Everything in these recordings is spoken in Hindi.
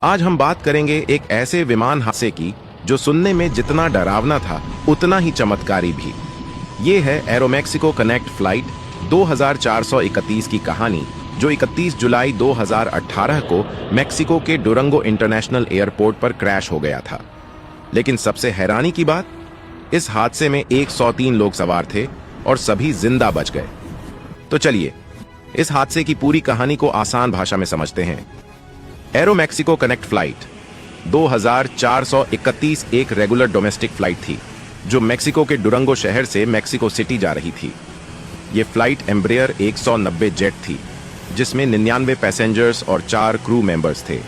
आज हम बात करेंगे एक ऐसे विमान हादसे की जो सुनने में जितना डरावना था उतना ही चमत्कारी भी। ये है एरोमेक्सिको कनेक्ट फ्लाइट 2431 की कहानी, जो 31 जुलाई 2018 को मेक्सिको के डुरंगो इंटरनेशनल एयरपोर्ट पर क्रैश हो गया था। लेकिन सबसे हैरानी की बात, इस हादसे में 103 लोग सवार थे और सभी जिंदा बच गए। तो चलिए इस हादसे की पूरी कहानी को आसान भाषा में समझते हैं। एरोमेक्सिको कनेक्ट फ्लाइट 2431 एक रेगुलर डोमेस्टिक फ्लाइट थी जो मेक्सिको के डुरंगो शहर से मेक्सिको सिटी जा रही थी। यह फ्लाइट एम्ब्रेयर 190 जेट थी जिसमें 99 पैसेंजर्स और 4 क्रू मेंबर्स थे।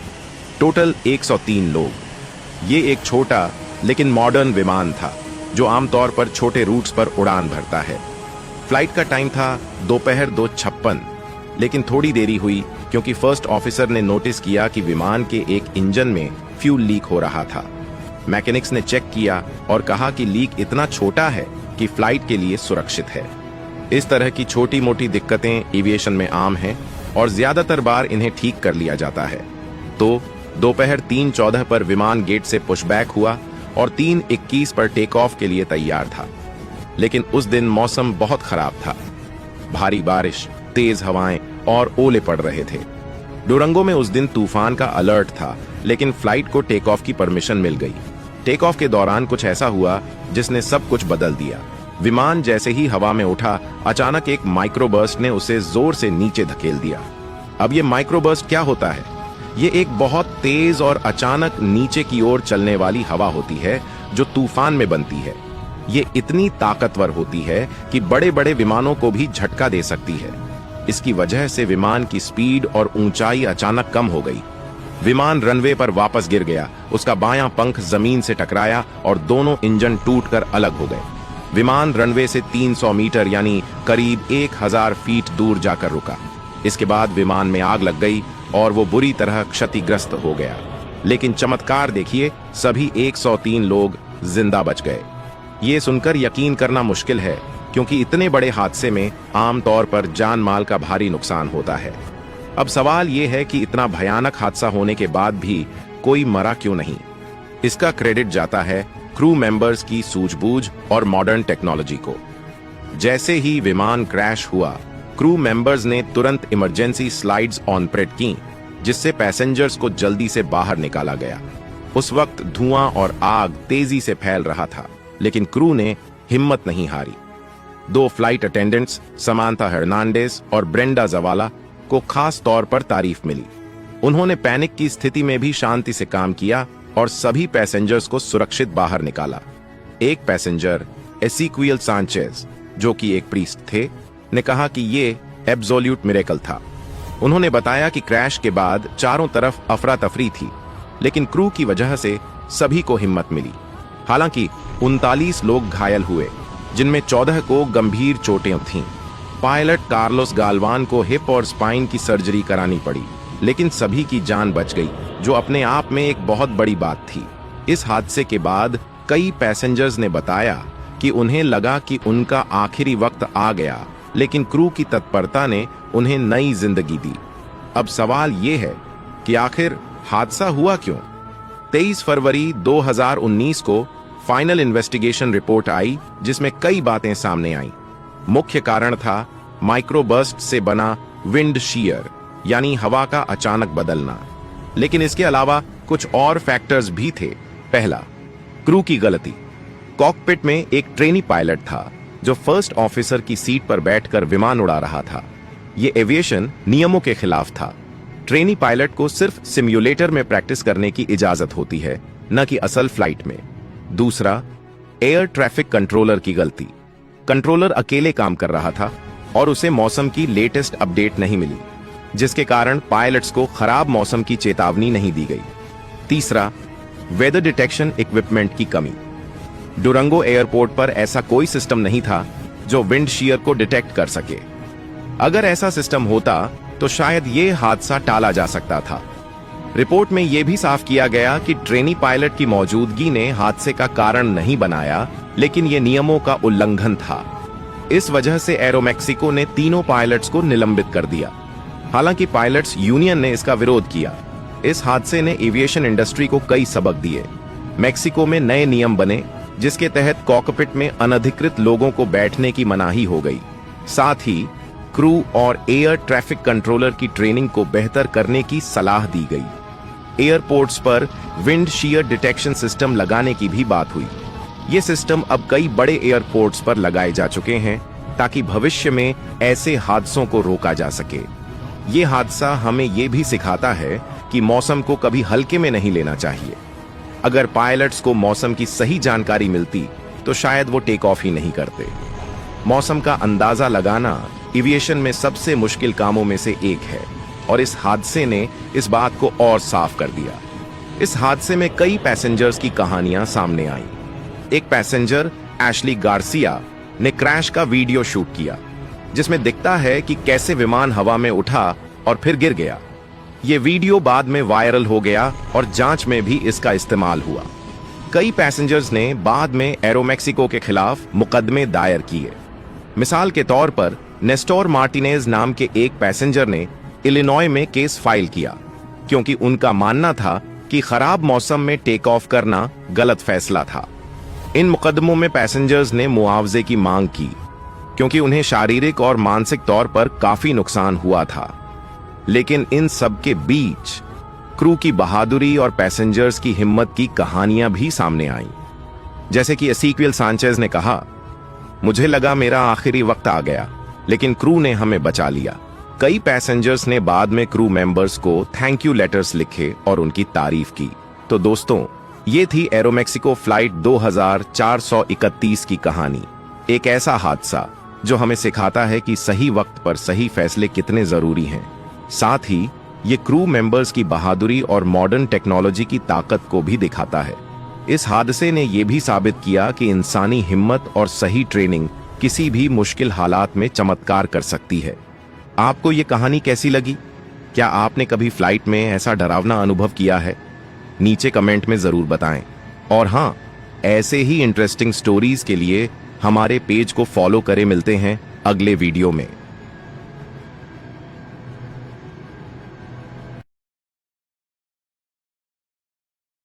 टोटल 103 लोग। ये एक छोटा लेकिन मॉडर्न विमान था जो आमतौर पर छोटे रूट्स पर उड़ान भरता है। फ्लाइट का टाइम था दोपहर 2:56, लेकिन थोड़ी देरी हुई क्योंकि फर्स्ट ऑफिसर ने नोटिस किया कि विमान के एक इंजन में फ्यूल लीक हो रहा था। मैकेनिक्स ने चेक किया और कहा कि लीक इतना छोटा है कि फ्लाइट के लिए सुरक्षित है। इस तरह की छोटी मोटी दिक्कतें एविएशन में आम हैं और ज्यादातर बार इन्हें ठीक कर लिया जाता है। तो दोपहर 3:14 पर विमान गेट से पुशबैक हुआ और 3:21 पर टेक ऑफ के लिए तैयार था। लेकिन उस दिन मौसम बहुत खराब था। भारी बारिश, तेज हवाएं और ओले पड़ रहे थे। डुरंगो में उस दिन तूफान का अलर्ट था, लेकिन फ्लाइट को टेक ऑफ की परमिशन मिल गई। टेक ऑफ के दौरान कुछ ऐसा हुआ जिसने सब कुछ बदल दिया। विमान जैसे ही हवा में उठा, अचानक एक माइक्रोबर्स्ट ने उसे जोर से नीचे धकेल दिया। अब ये माइक्रोबर्स्ट क्या होता है? ये एक बहुत तेज और अचानक नीचे की ओर चलने वाली हवा होती है जो तूफान में बनती है। ये इतनी ताकतवर होती है कि बड़े बड़े विमानों को भी झटका दे सकती है। इसकी वजह से विमान की स्पीड और ऊंचाई अचानक कम हो गई। विमान रनवे पर वापस गिर गया। उसका बायां पंख जमीन से टकराया और दोनों इंजन टूटकर अलग हो गए। विमान रनवे से 300 मीटर यानी करीब 1000 फीट दूर जाकर रुका। इसके बाद विमान में आग लग गई और वो बुरी तरह क्षतिग्रस्त हो गया। लेकिन चमत्कार देखिए, सभी 103 लोग जिंदा बच गए। ये सुनकर यकीन करना मुश्किल है क्योंकि इतने बड़े हादसे में आमतौर पर जान माल का भारी नुकसान होता है। अब सवाल यह है कि इतना भयानक हादसा होने के बाद भी कोई मरा क्यों नहीं? इसका क्रेडिट जाता है क्रू मेंबर्स की सूझबूझ और मॉडर्न टेक्नोलॉजी को। जैसे ही विमान क्रैश हुआ, क्रू मेंबर्स ने तुरंत इमरजेंसी स्लाइड्स ऑपरेट की, जिससे पैसेंजर्स को जल्दी से बाहर निकाला गया। उस वक्त धुआं और आग तेजी से फैल रहा था, लेकिन क्रू ने हिम्मत नहीं हारी। 2 फ्लाइट अटेंडेंट्स, समांथा हर्नांडेज और ब्रेंडा जवाला, को खास तौर पर तारीफ मिली। उन्होंने पैनिक की स्थिति में भी शांति से काम किया और सभी पैसेंजर्स को सुरक्षित बाहर निकाला। एक पैसेंजर एसीक्वियल सांचेज, जो कि एक प्रीस्ट थे, ने कहा कि ये एब्सोल्यूट मिरेकल था। उन्होंने बताया कि क्रैश के बाद चारों तरफ अफरा तफरी थी, लेकिन क्रू की वजह से सभी को हिम्मत मिली। हालांकि 39 लोग घायल हुए, जिनमें 14 को गंभीर चोटें थीं। पायलट कार्लोस गालवान को हिप और स्पाइन की सर्जरी करानी पड़ी, लेकिन सभी की जान बच गई, जो अपने आप में एक बहुत बड़ी बात थी। इस हादसे के बाद कई पैसेंजर्स ने बताया कि उन्हें लगा कि उनका आखिरी वक्त आ गया, लेकिन क्रू की तत्परता ने उन्हें नई जिंदगी दी। अब सवाल ये है कि आखिर हादसा हुआ क्यों? 23 फरवरी 2019 को फाइनल इन्वेस्टिगेशन रिपोर्ट आई, जिसमें कई बातें सामने आईं। मुख्य कारण था माइक्रोबर्स्ट से बना विंड शीयर, यानी हवा का अचानक बदलना। लेकिन इसके अलावा कुछ और फैक्टर्स भी थे। पहला, क्रू की गलती। कॉकपिट में एक ट्रेनी पायलट था जो फर्स्ट ऑफिसर की सीट पर बैठकर विमान उड़ा रहा था। यह एविएशन नियमों के खिलाफ था। ट्रेनी पायलट को सिर्फ सिम्युलेटर में प्रैक्टिस करने की इजाजत होती है, न कि असल फ्लाइट में। दूसरा, एयर ट्रैफिक कंट्रोलर की गलती। कंट्रोलर अकेले काम कर रहा था और उसे मौसम की लेटेस्ट अपडेट नहीं मिली, जिसके कारण पायलट्स को खराब मौसम की चेतावनी नहीं दी गई। तीसरा, वेदर डिटेक्शन इक्विपमेंट की कमी। डुरंगो एयरपोर्ट पर ऐसा कोई सिस्टम नहीं था जो विंड शीयर को डिटेक्ट कर सके। अगर ऐसा सिस्टम होता तो शायद ये हादसा टाला जा सकता था। रिपोर्ट में यह भी साफ किया गया कि ट्रेनी पायलट की मौजूदगी ने हादसे का कारण नहीं बनाया, लेकिन यह नियमों का उल्लंघन था। इस वजह से एरोमेक्सिको ने तीनों पायलट्स को निलंबित कर दिया। हालांकि पायलट्स यूनियन ने इसका विरोध किया। इस हादसे ने एविएशन इंडस्ट्री को कई सबक दिए। मेक्सिको में नए नियम बने जिसके तहत कॉकपिट में अनधिकृत लोगों को बैठने की मनाही हो गई। साथ ही क्रू और एयर ट्रैफिक कंट्रोलर की ट्रेनिंग को बेहतर करने की सलाह दी गई। एयरपोर्ट्स पर विंड शीयर डिटेक्शन सिस्टम लगाने की भी बात हुई। ये सिस्टम अब कई बड़े एयरपोर्ट्स पर लगाए जा चुके हैं ताकि भविष्य में ऐसे हादसों को रोका जा सके। ये हादसा हमें ये भी सिखाता है कि मौसम को कभी हल्के में नहीं लेना चाहिए। अगर पायलट्स को मौसम की सही जानकारी मिलती तो शायद वो टेक ऑफ ही नहीं करते। मौसम का अंदाजा लगाना एविएशन में सबसे मुश्किल कामों में से एक है और इस हादसे ने इस बात को और साफ कर दिया। इस हादसे में कई पैसेंजर्स की कहानियां सामने आईं। एक पैसेंजर एशली गार्सिया ने क्रैश का वीडियो शूट किया जिसमें दिखता है कि कैसे विमान हवा में उठा और फिर गिर गया। ये वीडियो बाद में वायरल हो गया और जांच में भी इसका इस्तेमाल हुआ। कई पैसेंजर्स ने बाद में एरोमेक्सिको के खिलाफ मुकदमे दायर किए। मिसाल के तौर पर नेस्टोर मार्टिनेज नाम के एक पैसेंजर ने इलिनॉय में केस फाइल किया क्योंकि उनका मानना था कि खराब मौसम में टेक ऑफ करना गलत फैसला था। इन मुकदमों में पैसेंजर्स ने मुआवजे की मांग की क्योंकि उन्हें शारीरिक और मानसिक तौर पर काफी नुकसान हुआ था। लेकिन इन सब के बीच क्रू की बहादुरी और पैसेंजर्स की हिम्मत की कहानियां भी सामने आईं। जैसे कि एसीक्वियल सांचेज ने कहा, मुझे लगा मेरा आखिरी वक्त आ गया, लेकिन क्रू ने हमें बचा लिया। कई पैसेंजर्स ने बाद में क्रू मेंबर्स को थैंक यू लेटर्स लिखे और उनकी तारीफ की। तो दोस्तों, ये थी एरोमेक्सिको फ्लाइट 2431 की कहानी। एक ऐसा हादसा जो हमें सिखाता है कि सही वक्त पर सही फैसले कितने जरूरी हैं। साथ ही ये क्रू मेंबर्स की बहादुरी और मॉडर्न टेक्नोलॉजी की ताकत को भी दिखाता है। इस हादसे ने यह भी साबित किया कि इंसानी हिम्मत और सही ट्रेनिंग किसी भी मुश्किल हालात में चमत्कार कर सकती है। आपको ये कहानी कैसी लगी? क्या आपने कभी फ्लाइट में ऐसा डरावना अनुभव किया है? नीचे कमेंट में जरूर बताएं। और हाँ, ऐसे ही इंटरेस्टिंग स्टोरीज के लिए हमारे पेज को फॉलो करें। मिलते हैं अगले वीडियो में।